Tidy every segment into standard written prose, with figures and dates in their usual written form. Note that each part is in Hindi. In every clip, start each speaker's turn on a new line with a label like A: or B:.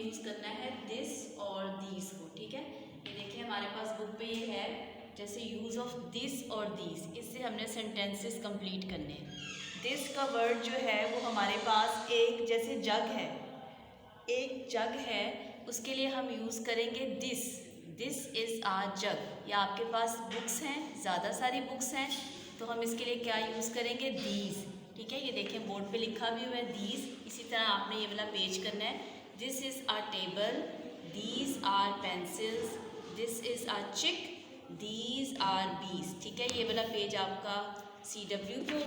A: यूज़ करना है दिस और दीज को, ठीक है। ये देखिए हमारे पास बुक पे ये है, जैसे यूज़ ऑफ दिस और दीज, इससे हमने सेंटेंसेस कंप्लीट करने हैं। दिस का वर्ड जो है वो हमारे पास एक जैसे जग है, एक जग है, उसके लिए हम यूज़ करेंगे दिस। दिस इज़ आवर जग। या आपके पास बुक्स हैं, ज़्यादा सारी बुक्स हैं, तो हम इसके लिए क्या यूज़ करेंगे, दीज, ठीक है। ये देखें बोर्ड पे लिखा भी हुआ है दीज। इसी तरह आपने ये वाला पेज करना है, this is our table, these are pencils, this is our chick, these are bees, ठीक है। ये वाला पेज आपका CW पे।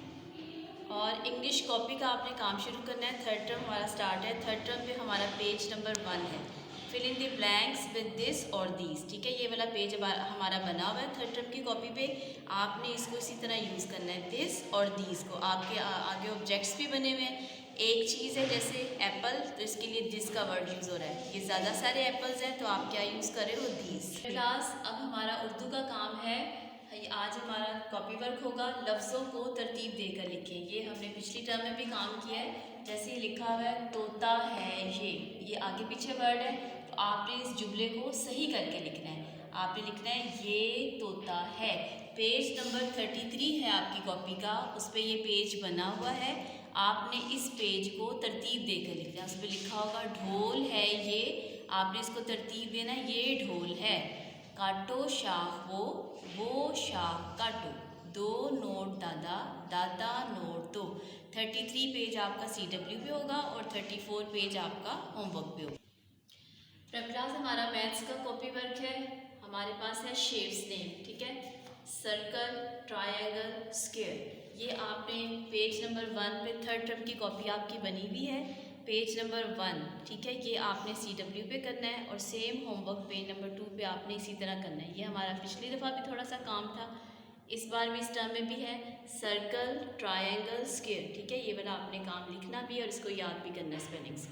A: और इंग्लिश कॉपी का आपने काम शुरू करना है। थर्ड टर्म हमारा स्टार्ट है। थर्ड टर्म पे हमारा पेज नंबर 1 है, fill in the blanks with this और दीज, ठीक है। ये वाला पेज हमारा बना हुआ है थर्ड टर्म की कॉपी पे। आपने इसको इसी तरह यूज़ करना है, दिस और दीज को। आपके आगे ऑब्जेक्ट्स भी बने हुए हैं। एक चीज़ है जैसे एप्पल, तो इसके लिए दिस का वर्ड यूज़ हो रहा है। ये ज़्यादा सारे एप्पल्स हैं, तो आप क्या यूज़ कर रहे हो, दीज। क्लास अब हमारा उर्दू का काम है। आज हमारा कॉपी वर्क होगा, लफ्ज़ों को तरतीब देकर लिखें। ये हमने पिछली टर्म में भी काम किया है। जैसे ये लिखा हुआ है तोता है, ये आगे पीछे वर्ड है, तो आपने इस जुमले को सही करके लिखना है। आपने लिखना है ये तोता है। पेज नंबर 33 है आपकी कॉपी का, उस पर ये पेज बना हुआ है। आपने इस पेज को तरतीब देकर लिखना है। उस पर लिखा होगा ढोल है ये, आपने इसको तरतीब देना, ये ढोल है। काटो शाख वो शाख काटो। दो नोट दादा, दादा नोट दो। 33 पेज आपका CW पे होगा और 34 पेज आपका होमवर्क पे होगा। फ्रेंड क्लास हमारा मैथ्स का कॉपी वर्क है। हमारे पास है शेप्स नेम, ठीक है, सर्कल, ट्रायंगल, स्क्वायर। ये आपने पेज नंबर 1 पे थर्ड टर्म की कॉपी आपकी बनी हुई है, पेज नंबर 1, ठीक है। ये आपने CW पे करना है और सेम होमवर्क पेज नंबर 2 पे आपने इसी तरह करना है। ये हमारा पिछली दफ़ा भी थोड़ा सा काम था, इस बार भी इस टर्म में भी है, सर्कल, ट्रायंगल, स्क्वायर, ठीक है। ये वाला आपने काम लिखना भी है और इसको याद भी करना है स्पेलिंग्स।